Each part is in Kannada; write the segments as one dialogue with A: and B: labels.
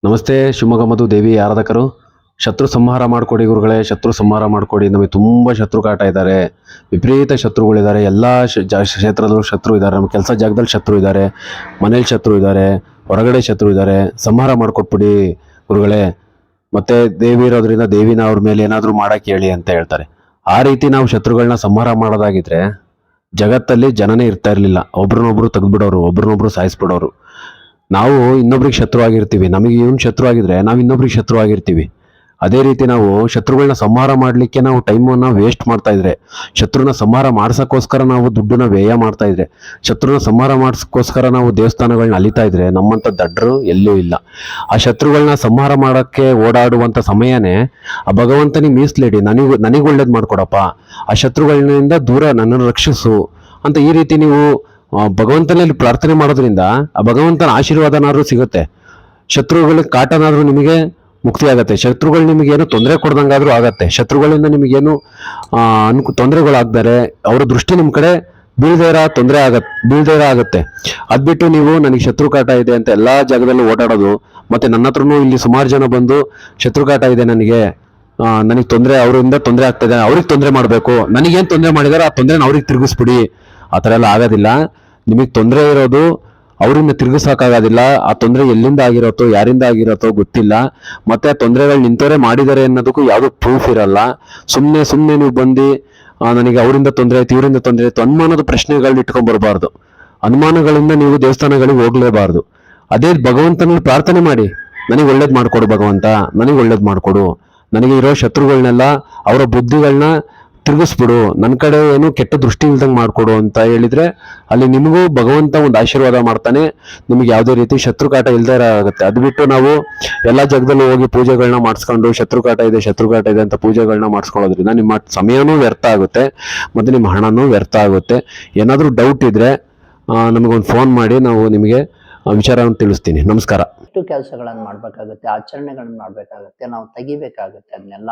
A: ನಮಸ್ತೆ ಶಿವಮೊಗ್ಗ ಮಧು ದೇವಿ ಆರಾಧಕರು. ಶತ್ರು ಸಂಹಾರ ಮಾಡಿಕೊಡಿ ಗುರುಗಳೇ, ಶತ್ರು ಸಂಹಾರ ಮಾಡಿಕೊಡಿ. ನಮಗೆ ತುಂಬ ಶತ್ರು ಕಾಟ ಇದ್ದಾರೆ, ವಿಪರೀತ ಶತ್ರುಗಳಿದ್ದಾರೆ. ಎಲ್ಲ ಕ್ಷೇತ್ರದಲ್ಲೂ ಶತ್ರು ಇದ್ದಾರೆ. ನಮ್ಮ ಕೆಲಸ ಜಾಗದಲ್ಲಿ ಶತ್ರು ಇದ್ದಾರೆ, ಮನೇಲಿ ಶತ್ರು ಇದ್ದಾರೆ, ಹೊರಗಡೆ ಶತ್ರು ಇದ್ದಾರೆ. ಸಂಹಾರ ಮಾಡಿಕೊಟ್ಬಿಡಿ ಗುರುಗಳೇ. ಮತ್ತೆ ದೇವಿ ಇರೋದ್ರಿಂದ ದೇವಿನ ಅವ್ರ ಮೇಲೆ ಏನಾದರೂ ಮಾಡಕ್ಕೆ ಹೇಳಿ ಅಂತ ಹೇಳ್ತಾರೆ. ಆ ರೀತಿ ನಾವು ಶತ್ರುಗಳನ್ನ ಸಂಹಾರ ಮಾಡೋದಾಗಿದ್ರೆ ಜಗತ್ತಲ್ಲಿ ಜನನೇ ಇರ್ತಾ ಇರಲಿಲ್ಲ. ಒಬ್ರನ್ನೊಬ್ರು ತೆಗೆದ್ಬಿಡೋರು, ಒಬ್ರನ್ನೊಬ್ರು ಸಾಯಿಸ್ಬಿಡೋರು. ನಾವು ಇನ್ನೊಬ್ರಿಗೆ ಶತ್ರು ಆಗಿರ್ತೀವಿ. ನಮಗೆ ಇವನು ಶತ್ರು ಆಗಿದ್ರೆ ನಾವು ಇನ್ನೊಬ್ರಿಗೆ ಶತ್ರು ಆಗಿರ್ತೀವಿ. ಅದೇ ರೀತಿ ನಾವು ಶತ್ರುಗಳನ್ನ ಸಂಹಾರ ಮಾಡಲಿಕ್ಕೆ ನಾವು ಟೈಮನ್ನು ವೇಸ್ಟ್ ಮಾಡ್ತಾ ಇದ್ರೆ, ಶತ್ರುನ ಸಂಹಾರ ಮಾಡ್ಸೋಕ್ಕೋಸ್ಕರ ನಾವು ದುಡ್ಡನ್ನ ವ್ಯಯ ಮಾಡ್ತಾ ಇದ್ರೆ, ಶತ್ರುನ ಸಂಹಾರ ಮಾಡ್ಸೋಕ್ಕೋಸ್ಕರ ನಾವು ದೇವಸ್ಥಾನಗಳನ್ನ ಅಲಿತಾ ಇದ್ರೆ ನಮ್ಮಂಥ ದಡ್ಡರು ಎಲ್ಲೂ ಇಲ್ಲ. ಆ ಶತ್ರುಗಳನ್ನ ಸಂಹಾರ ಮಾಡೋಕ್ಕೆ ಓಡಾಡುವಂಥ ಸಮಯನೇ ಆ ಭಗವಂತನಿಗೆ ಮೀಸಲಿಡಿ, ನನಗೆ ಒಳ್ಳೇದು ಮಾಡ್ಕೊಡಪ್ಪ, ಆ ಶತ್ರುಗಳಿಂದ ದೂರ ನನ್ನನ್ನು ರಕ್ಷಿಸು ಅಂತ ಈ ರೀತಿ ನೀವು ಭಗವಂತನಲ್ಲಿ ಪ್ರಾರ್ಥನೆ ಮಾಡೋದ್ರಿಂದ ಆ ಭಗವಂತನ ಆಶೀರ್ವಾದನಾದ್ರೂ ಸಿಗುತ್ತೆ. ಶತ್ರುಗಳ ಕಾಟನಾದ್ರೂ ನಿಮಗೆ ಮುಕ್ತಿ ಆಗತ್ತೆ. ಶತ್ರುಗಳು ನಿಮಗೇನು ತೊಂದರೆ ಕೊಡ್ದಂಗಾದ್ರೂ ಆಗತ್ತೆ. ಶತ್ರುಗಳಿಂದ ನಿಮಗೇನು ತೊಂದರೆಗಳಾಗ್ತಾರೆ, ಅವರ ದೃಷ್ಟಿ ನಿಮ್ಮ ಕಡೆ ಬೀಳ್ದೇ ಆಗತ್ತೆ. ಅದ್ಬಿಟ್ಟು ನೀವು ನನಗೆ ಶತ್ರು ಕಾಟ ಇದೆ ಅಂತ ಎಲ್ಲಾ ಜಾಗದಲ್ಲೂ ಓಡಾಡೋದು, ಮತ್ತೆ ನನ್ನ ಹತ್ರನೂ ಇಲ್ಲಿ ಸುಮಾರು ಜನ ಬಂದು ಶತ್ರು ಕಾಟ ಇದೆ ನನಗೆ ತೊಂದರೆ, ಅವರಿಂದ ತೊಂದರೆ ಆಗ್ತಾ ಇದೆ, ಅವ್ರಿಗೆ ತೊಂದರೆ ಮಾಡಬೇಕು, ನನಗೇನು ತೊಂದರೆ ಮಾಡಿದಾರೆ ಆ ತೊಂದರೆನ ಅವ್ರಿಗೆ ತಿರುಗಿಸ್ಬಿಡಿ. ಆ ಥರ ಎಲ್ಲ ಆಗೋದಿಲ್ಲ. ನಿಮಗೆ ತೊಂದರೆ ಇರೋದು ಅವರಿಂದ ತಿರುಗಿಸೋಕ್ಕಾಗೋದಿಲ್ಲ. ಆ ತೊಂದರೆ ಎಲ್ಲಿಂದ ಆಗಿರತ್ತೋ, ಯಾರಿಂದ ಆಗಿರತ್ತೋ ಗೊತ್ತಿಲ್ಲ. ಮತ್ತೆ ಆ ತೊಂದರೆಗಳು ನಿಂತವರೇ ಮಾಡಿದ್ದಾರೆ ಅನ್ನೋದಕ್ಕೂ ಯಾವುದೂ ಪ್ರೂಫ್ ಇರಲ್ಲ. ಸುಮ್ಮನೆ ನೀವು ಬಂದು ನನಗೆ ಅವರಿಂದ ತೊಂದರೆ ಆಯ್ತು, ಇವರಿಂದ ತೊಂದರೆ ಆಯ್ತು ಅನುಮಾನದ ಪ್ರಶ್ನೆಗಳನ್ನ ಇಟ್ಕೊಂಡ್ ಬರಬಾರ್ದು. ಅನುಮಾನಗಳಿಂದ ನೀವು ದೇವಸ್ಥಾನಗಳಿಗೆ ಹೋಗ್ಲೇಬಾರ್ದು. ಅದೇ ಭಗವಂತನಲ್ಲಿ ಪ್ರಾರ್ಥನೆ ಮಾಡಿ, ನನಗೆ ಒಳ್ಳೇದು ಮಾಡ್ಕೊಡು ಭಗವಂತ, ನನಗೆ ಒಳ್ಳೇದು ಮಾಡ್ಕೊಡು, ನನಗೆ ಇರೋ ಶತ್ರುಗಳನ್ನೆಲ್ಲ ಅವರ ಬುದ್ಧಿಗಳನ್ನ ತಿರುಗಿಸ್ಬಿಡು, ನನ್ನ ಕಡೆ ಏನು ಕೆಟ್ಟ ದೃಷ್ಟಿ ಇಲ್ದಂಗೆ ಮಾಡ್ಕೊಡು ಅಂತ ಹೇಳಿದ್ರೆ ಅಲ್ಲಿ ನಿಮಗೂ ಭಗವಂತ ಒಂದು ಆಶೀರ್ವಾದ ಮಾಡ್ತಾನೆ. ನಿಮ್ಗೆ ಯಾವುದೇ ರೀತಿ ಶತ್ರುಕಾಟ ಇಲ್ದೇ ಆಗುತ್ತೆ. ಅದು ಬಿಟ್ಟು ನಾವು ಎಲ್ಲ ಜಾಗದಲ್ಲೂ ಹೋಗಿ ಪೂಜೆಗಳನ್ನ ಮಾಡಿಸ್ಕೊಂಡು ಶತ್ರುಕಾಟ ಇದೆ ಅಂತ ಪೂಜೆಗಳನ್ನ ಮಾಡಿಸ್ಕೊಳ್ಳೋದ್ರಿಂದ ನಿಮ್ಮ ಸಮಯನೂ ವ್ಯರ್ಥ ಆಗುತ್ತೆ, ಮತ್ತೆ ನಿಮ್ಮ ಹಣನೂ ವ್ಯರ್ಥ ಆಗುತ್ತೆ. ಏನಾದರೂ ಡೌಟ್ ಇದ್ರೆ ನಮಗೊಂದು ಫೋನ್ ಮಾಡಿ, ನಾವು ನಿಮಗೆ ವಿಚಾರವನ್ನು ತಿಳಿಸ್ತೀನಿ. ನಮಸ್ಕಾರ.
B: ಎಷ್ಟು ಕೆಲಸಗಳನ್ನು ಮಾಡ್ಬೇಕಾಗುತ್ತೆ, ಆಚರಣೆಗಳನ್ನು ಮಾಡ್ಬೇಕಾಗತ್ತೆ, ನಾವು ತೆಗಿಬೇಕಾಗತ್ತೆ. ಅದನ್ನೆಲ್ಲ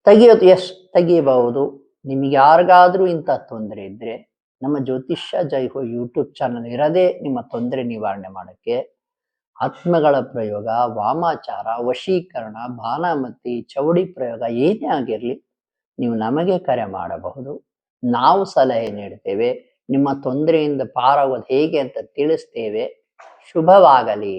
B: ತೆಗಿಯೋದು ತೆಗಿಯಬಹುದು. ನಿಮಗೆ ಯಾರಿಗಾದ್ರೂ ಇಂಥ ತೊಂದರೆ ಇದ್ರೆ ನಮ್ಮ ಜ್ಯೋತಿಷ್ಯ ಜೈ ಹೋ ಯೂಟ್ಯೂಬ್ ಚಾನಲ್ ಇರೋದೇ ನಿಮ್ಮ ತೊಂದರೆ ನಿವಾರಣೆ ಮಾಡೋಕ್ಕೆ. ಆತ್ಮಗಳ ಪ್ರಯೋಗ, ವಾಮಾಚಾರ, ವಶೀಕರಣ, ಬಾಣಮತಿ, ಚೌಡಿ ಪ್ರಯೋಗ ಏನೇ ಆಗಿರಲಿ ನೀವು ನಮಗೆ ಕರೆ ಮಾಡಬಹುದು. ನಾವು ಸಲಹೆ ನೀಡ್ತೇವೆ. ನಿಮ್ಮ ತೊಂದರೆಯಿಂದ ಪಾರಾಗೋದು ಹೇಗೆ ಅಂತ ತಿಳಿಸ್ತೇವೆ. ಶುಭವಾಗಲಿ.